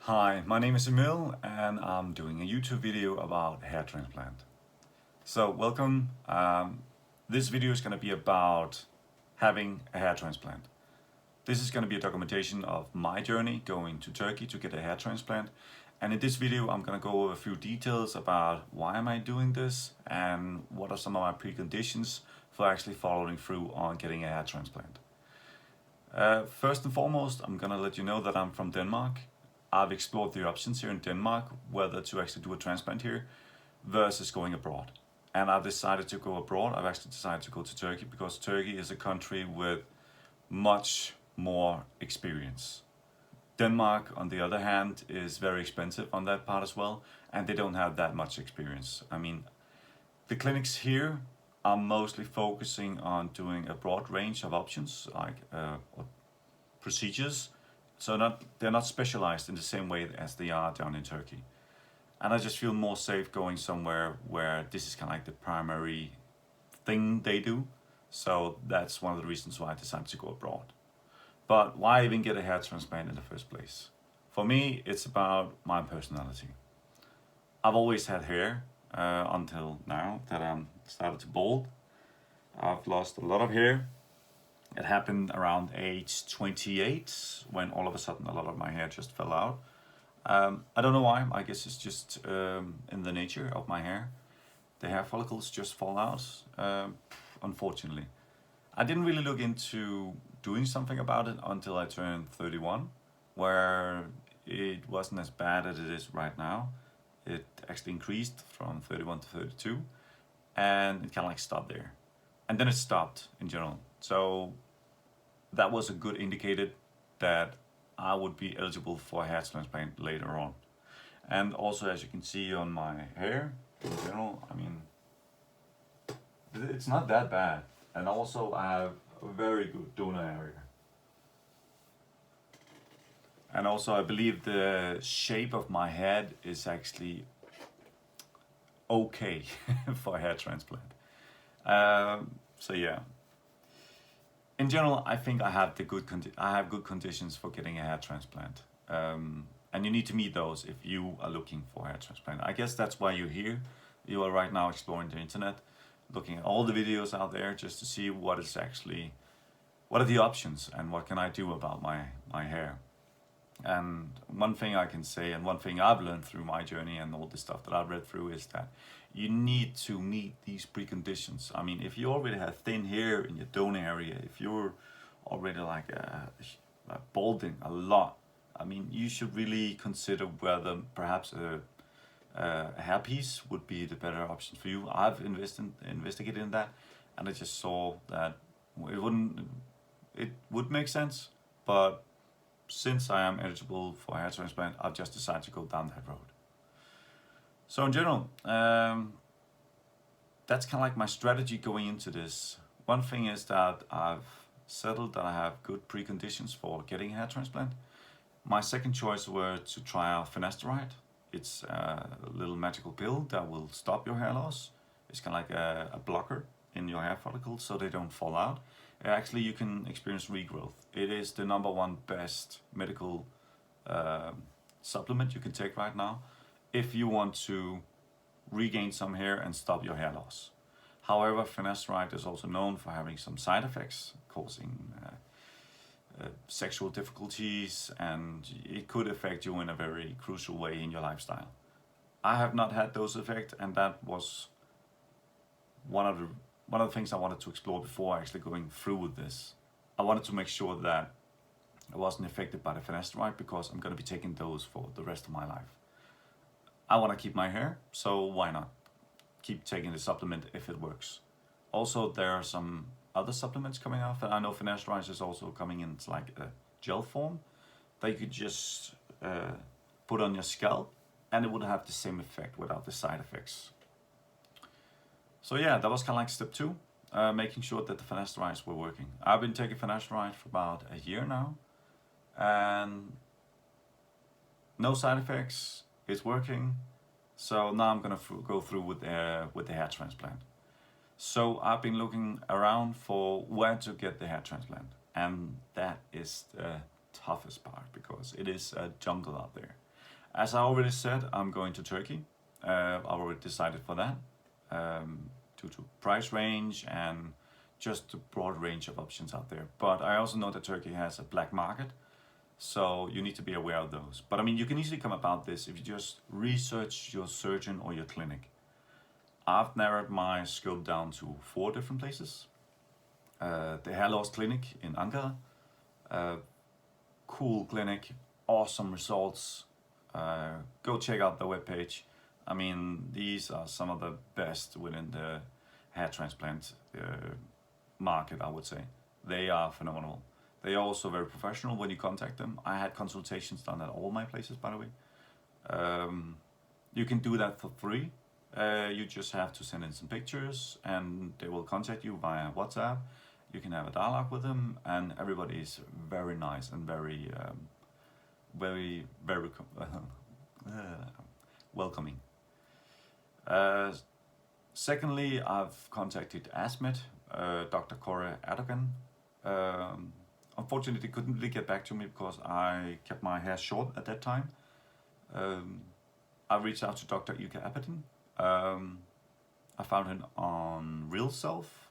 Hi, my name is Emil and I'm doing a YouTube video about hair transplant. So welcome. This video is going to be about having a hair transplant. This is going to be a documentation of my journey going to Turkey to get a hair transplant. And in this video I'm going to go over a few details about why am I doing this and what are some of my preconditions for actually following through on getting a hair transplant. First and foremost, I'm going to let you know that I'm from Denmark. I've explored the options here in Denmark, whether to actually do a transplant here versus going abroad. And I've decided to go abroad. I've actually decided to go to Turkey because Turkey is a country with much more experience. Denmark, on the other hand, is very expensive on that part as well, and they don't have that much experience. I mean, the clinics here are mostly focusing on doing a broad range of options, like procedures. So they're not specialized in the same way as they are down in Turkey. And I just feel more safe going somewhere where this is kind of like the primary thing they do. So that's one of the reasons why I decided to go abroad. But why even get a hair transplant in the first place? For me, it's about my personality. I've always had hair until now that I'm started to bald. I've lost a lot of hair. It happened around age 28 when all of a sudden a lot of my hair just fell out. I don't know why. I guess it's just in the nature of my hair. The hair follicles just fall out, unfortunately. I didn't really look into doing something about it until I turned 31, where it wasn't as bad as it is right now. It actually increased from 31 to 32, and it kind of like stopped there. And then it stopped in general. So that was a good indicator that I would be eligible for a hair transplant later on. And also, as you can see on my hair, in general, I mean, it's not that bad. And also I have a very good donor area. And also I believe the shape of my head is actually okay for a hair transplant. So yeah. In general, I think I have good conditions for getting a hair transplant, and you need to meet those if you are looking for a hair transplant. I guess that's why you're here. You are right now exploring the internet, looking at all the videos out there just to see what are the options and what can I do about my hair. And one thing I can say, and one thing I've learned through my journey and all the stuff that I've read through, is that you need to meet these preconditions. I mean, if you already have thin hair in your donor area, if you're already like balding a lot, I mean, you should really consider whether perhaps a hairpiece would be the better option for you. I've investigated in that, and I just saw that it would make sense, but since I am eligible for a hair transplant, I've just decided to go down that road. So in general, that's kind of like my strategy going into this. One thing is that I've settled that I have good preconditions for getting a hair transplant. My second choice were to try out finasteride. It's a little magical pill that will stop your hair loss. It's kind of like a blocker in your hair follicles so they don't fall out. Actually, you can experience regrowth. It is the number one best medical supplement you can take right now if you want to regain some hair and stop your hair loss. However, finasteride is also known for having some side effects, causing sexual difficulties, and it could affect you in a very crucial way in your lifestyle. I have not had those effects, and that was one of the things I wanted to explore before actually going through with this. I wanted to make sure that I wasn't affected by the finasteride because I'm going to be taking those for the rest of my life. I want to keep my hair, so why not keep taking the supplement if it works. Also, there are some other supplements coming out. I know finasteride is also coming in like a gel form that you could just put on your scalp, and it would have the same effect without the side effects. So yeah, that was kind of like step 2, making sure that the finasterides were working. I've been taking finasteride for about a year now, and no side effects. It's working. So now I'm gonna go through with the hair transplant. So I've been looking around for where to get the hair transplant, and that is the toughest part because it is a jungle out there. As I already said, I'm going to Turkey. I already decided for that, due to price range and just the broad range of options out there. But I also know that Turkey has a black market, so you need to be aware of those. But I mean, you can easily come about this if you just research your surgeon or your clinic. I've narrowed my scope down to 4 different places. The Hair Loss Clinic in Ankara, cool clinic, awesome results. Go check out the webpage. I mean, these are some of the best within the hair transplant market, I would say. They are phenomenal. They are also very professional when you contact them. I had consultations done at all my places, by the way. You can do that for free. You just have to send in some pictures and they will contact you via WhatsApp. You can have a dialogue with them, and everybody is very nice and very welcoming. Secondly, I've contacted ASMED, Dr. Kore Erdogan. Unfortunately, couldn't really get back to me because I kept my hair short at that time. I reached out to Dr. Ilke Appetin. I found him on Real Self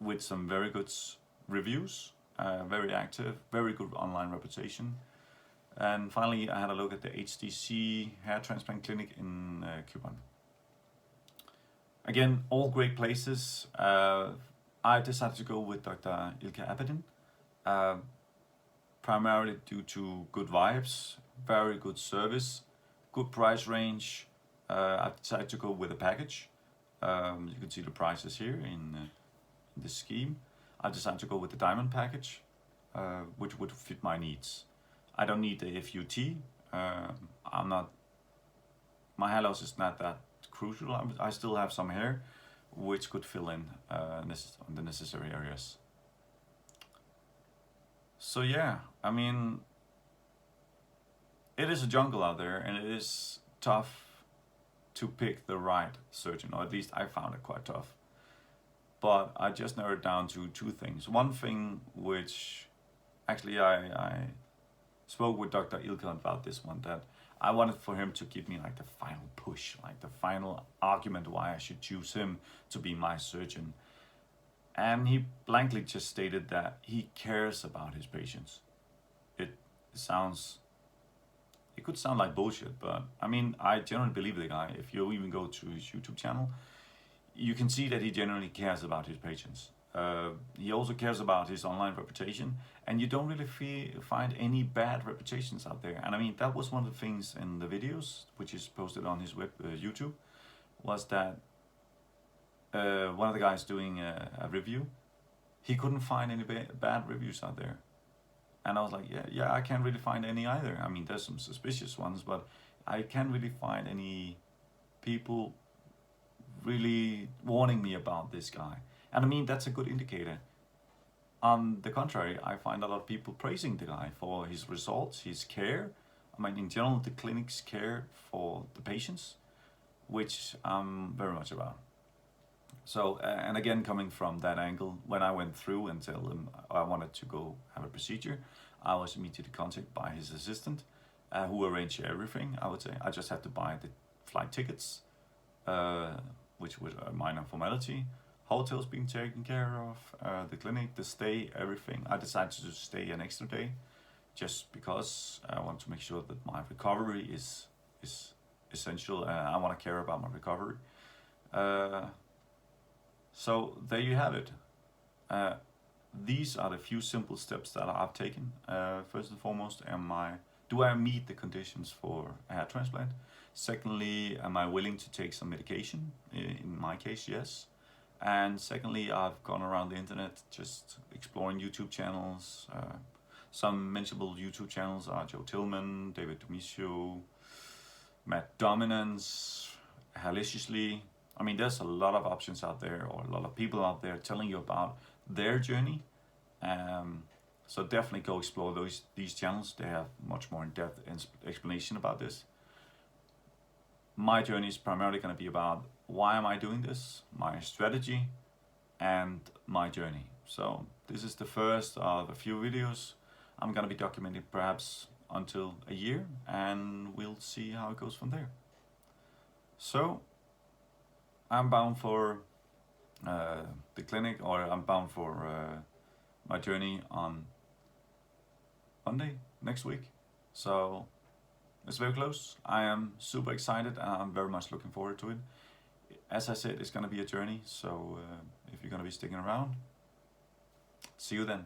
with some very good reviews, very active, very good online reputation. And finally, I had a look at the HTC Hair Transplant Clinic in Cuban. Again, all great places. I decided to go with Dr. Ilke Appetin, primarily due to good vibes, very good service, good price range. I decided to go with a package. You can see the prices here in the scheme. I decided to go with the diamond package, which would fit my needs. I don't need the FUT. My hair loss is not that crucial. I still have some hair, which could fill in the necessary areas. So yeah, I mean, it is a jungle out there, and it is tough to pick the right surgeon, or at least I found it quite tough. But I just narrowed it down to 2 things. One thing which actually I spoke with Dr. Ilke about this one, that I wanted for him to give me like the final push, like the final argument why I should choose him to be my surgeon. And he blankly just stated that he cares about his patients. It could sound like bullshit, but I mean, I generally believe the guy. If you even go to his YouTube channel, you can see that he genuinely cares about his patients. He also cares about his online reputation, and you don't really find any bad reputations out there. And I mean, that was one of the things in the videos, which is posted on his YouTube, was that one of the guys doing a review, he couldn't find any bad reviews out there. And I was like, yeah, I can't really find any either. I mean, there's some suspicious ones, but I can't really find any people really warning me about this guy. And I mean, that's a good indicator. On the contrary, I find a lot of people praising the guy for his results, his care. I mean, in general, the clinic's care for the patients, which I'm very much about. So, and again, coming from that angle, when I went through and tell him I wanted to go have a procedure, I was immediately contacted by his assistant, who arranged everything, I would say. I just had to buy the flight tickets, which was a minor formality. Hotels being taken care of, the clinic, the stay, everything. I decided to stay an extra day, just because I want to make sure that my recovery is essential. I want to care about my recovery. So there you have it. These are the few simple steps that I've taken. First and foremost, do I meet the conditions for a hair transplant? Secondly, am I willing to take some medication? In my case, yes. And secondly, I've gone around the internet just exploring YouTube channels. Some mentionable YouTube channels are Joe Tillman, David Domicio, Matt Dominance, Haliciously. I mean, there's a lot of options out there, or a lot of people out there telling you about their journey. So definitely go explore these channels. They have much more in-depth explanation about this. My journey is primarily going to be about why am I doing this, my strategy, and my journey. So this is the first of a few videos. I'm going to be documenting perhaps until a year, and we'll see how it goes from there. So I'm bound for the clinic, or I'm bound for my journey on Monday next week. So it's very close. I am super excited and I'm very much looking forward to it. As I said, it's going to be a journey, so if you're going to be sticking around, see you then.